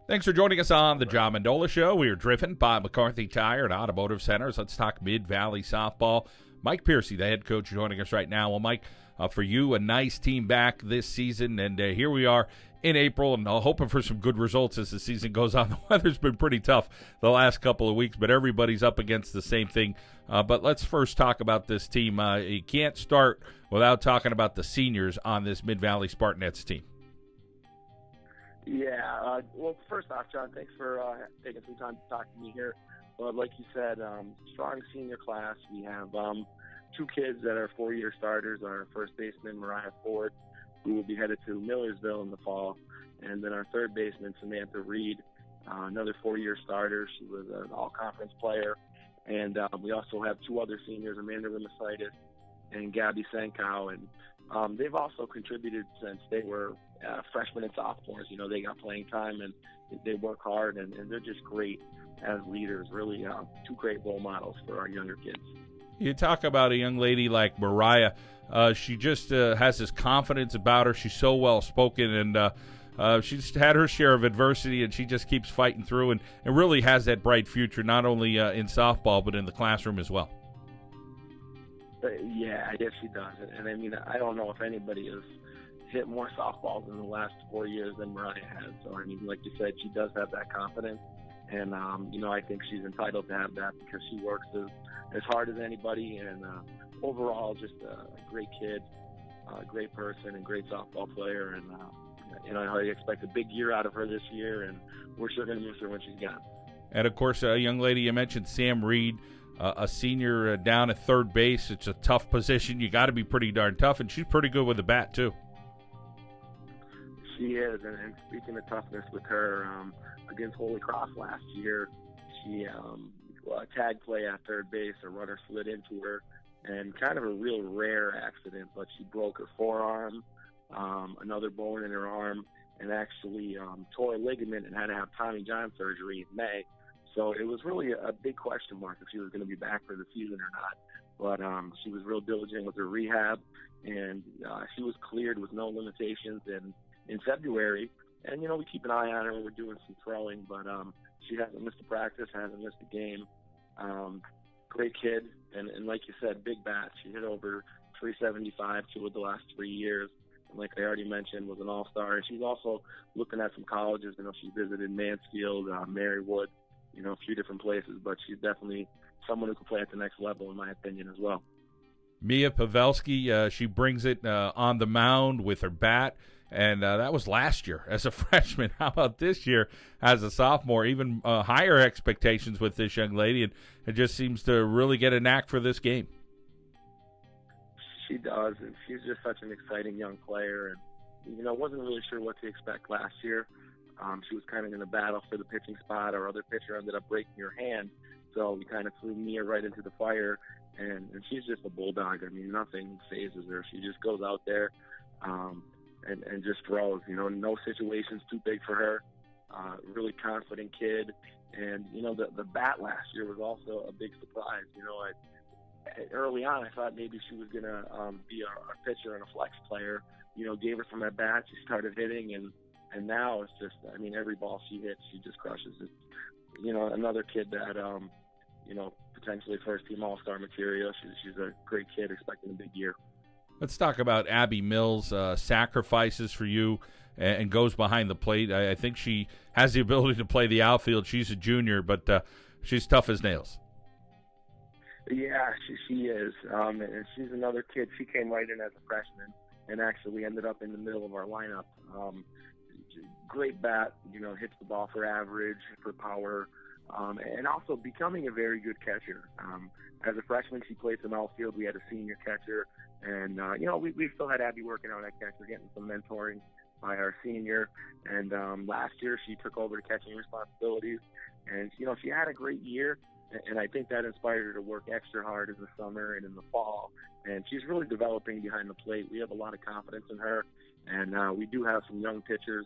Thanks for joining us on the John Mendola Show. We are driven by McCarthy Tire and Automotive Centers. Let's talk Mid-Valley softball. Mike Piercy, the head coach, joining us right now. Well, Mike, for you, a nice team back this season, and here we are in April, and hoping for some good results as the season goes on. The weather's been pretty tough the last couple of weeks, but everybody's up against the same thing. But let's first talk about this team. You can't start without talking about the seniors on this Mid-Valley Spartanettes team. Yeah, well, first off, John, thanks for taking some time to talk to me here. But like you said, strong senior class. We have two kids that are four-year starters. Our first baseman, Mariah Ford, who will be headed to Millersville in the fall. And then our third baseman, Samantha Reed, another four-year starter. She was an all-conference player. And we also have two other seniors, Amanda Rimasitis and Gabby Sankow. And they've also contributed since they were freshmen and sophomores. You know, they got playing time and they work hard, and they're just great as leaders. Really, two great role models for our younger kids. You talk about a young lady like Mariah. She just has this confidence about her. She's so well-spoken, and she's had her share of adversity, and she just keeps fighting through and really has that bright future, not only in softball but in the classroom as well. Yeah, I guess she does. And I mean, I don't know if anybody has hit more softballs in the last 4 years than Mariah has. So, I mean, like you said, she does have that confidence. And, you know, I think she's entitled to have that because she works as hard as anybody. And overall, just a great kid, great person, and great softball player. And, you know, I expect a big year out of her this year, and we're sure going to miss her when she's gone. And, of course, a young lady you mentioned, Sam Reed, a senior down at third base. It's a tough position. You got to be pretty darn tough, and she's pretty good with the bat, too. She is, and speaking of toughness with her, against Holy Cross last year, she tag play at third base, a runner slid into her, and kind of a real rare accident, but she broke her forearm, another bone in her arm, and actually tore a ligament and had to have Tommy John surgery in May. So it was really a big question mark if she was going to be back for the season or not. But she was real diligent with her rehab, and she was cleared with no limitations in February. And, you know, we keep an eye on her. We're doing some throwing, but she hasn't missed a practice, hasn't missed a game. Great kid, and like you said, big bat. She hit over 375 two of the last 3 years. And like I already mentioned, was an all-star. And she's also looking at some colleges. You know, she visited Mansfield, Marywood, you know, a few different places, but she's definitely someone who can play at the next level, in my opinion, as well. Mia Pavelski, she brings it on the mound with her bat, and that was last year as a freshman. How about this year as a sophomore? Even higher expectations with this young lady, and it just seems to really get a knack for this game. She does, and she's just such an exciting young player, and, you know, wasn't really sure what to expect last year. She was kind of in a battle for the pitching spot. Our other pitcher ended up breaking her hand, so we kind of threw Mia right into the fire, and she's just a bulldog. I mean, nothing phases her. She just goes out there and just throws. You know, no situation's too big for her. Really confident kid, and, you know, the bat last year was also a big surprise. You know, early on I thought maybe she was going to be our pitcher and a flex player. You know, gave her some at bats. She started hitting, and now it's just, I mean, every ball she hits, she just crushes it. You know, another kid that, you know, potentially first-team all-star material. She's a great kid, expecting a big year. Let's talk about Abby Mills, sacrifices for you and goes behind the plate. I think she has the ability to play the outfield. She's a junior, but she's tough as nails. Yeah, she is. And she's another kid. She came right in as a freshman and actually ended up in the middle of our lineup. Great bat, you know, hits the ball for average, for power, and also becoming a very good catcher. As a freshman, she played some outfield. We had a senior catcher, and, you know, we still had Abby working on that catcher, getting some mentoring by our senior. And last year, she took over the catching responsibilities, and, you know, she had a great year, and I think that inspired her to work extra hard in the summer and in the fall. And she's really developing behind the plate. We have a lot of confidence in her, and we do have some young pitchers.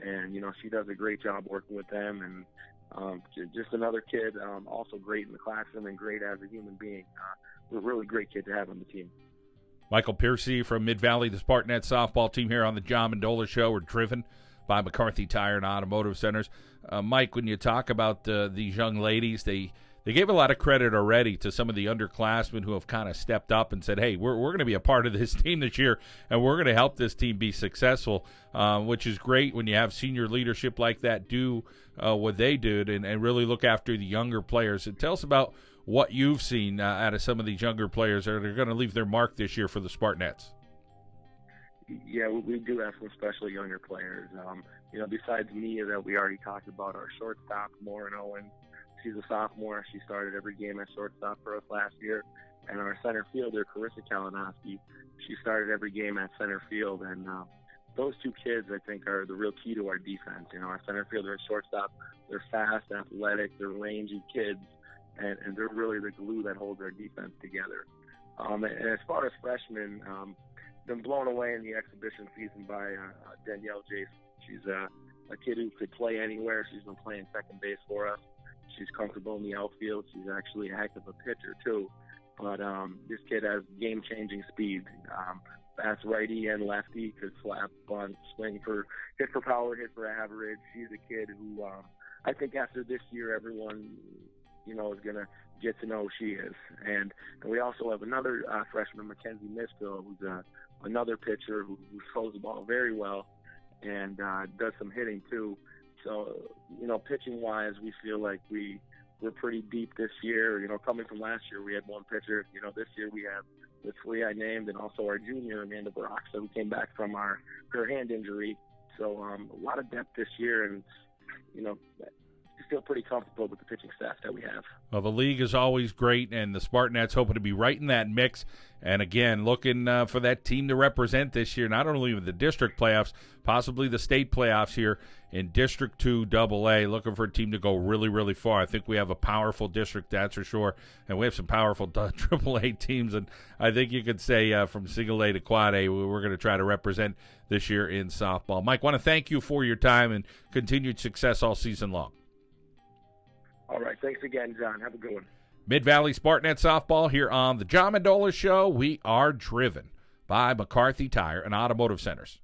And, you know, she does a great job working with them. And just another kid, also great in the classroom and great as a human being. A really great kid to have on the team. Michael Piercy from Mid-Valley, the Spartanettes softball team here on the John Mendola Show. We're driven by McCarthy Tire and Automotive Centers. Mike, when you talk about these young ladies, they gave a lot of credit already to some of the underclassmen who have kind of stepped up and said, hey, we're going to be a part of this team this year, and we're going to help this team be successful, which is great when you have senior leadership like that do what they did and really look after the younger players. And tell us about what you've seen out of some of these younger players that are going to leave their mark this year for the Spartanettes. Yeah, we do have some special younger players. Besides Mia that we already talked about, our shortstop, Lauren Owens, she's a sophomore. She started every game at shortstop for us last year. And our center fielder, Carissa Kalinowski, she started every game at center field. And those two kids, I think, are the real key to our defense. Our center fielder and shortstop, they're fast, athletic, they're rangy kids, and they're really the glue that holds our defense together. And as far as freshmen, been blown away in the exhibition season by Danielle Jason. She's a kid who could play anywhere. She's been playing second base for us. She's comfortable in the outfield. She's actually a heck of a pitcher, too. But this kid has game-changing speed. Fast righty and lefty, could slap, bunt, swing for, hit for power, hit for average. She's a kid who I think after this year, everyone, is going to get to know who she is. And we also have another freshman, Mackenzie Misko, who's another pitcher who throws the ball very well and does some hitting, too. So, pitching-wise, we feel like we're pretty deep this year. Coming from last year, we had one pitcher. This year we have the three I named and also our junior, Amanda Baroxa, who came back from her hand injury. So a lot of depth this year, and, I feel pretty comfortable with the pitching staff that we have. Well, the league is always great, and the Spartanettes hoping to be right in that mix. And, again, looking for that team to represent this year, not only with the district playoffs, possibly the state playoffs here in District 2 AA, looking for a team to go really, really far. I think we have a powerful district, that's for sure, and we have some powerful AAA teams. And I think you could say from single A to quad A, we're going to try to represent this year in softball. Mike, want to thank you for your time and continued success all season long. All right. Thanks again, John. Have a good one. Mid-Valley Spartanet softball here on the John Mendola Show. We are driven by McCarthy Tire and Automotive Centers.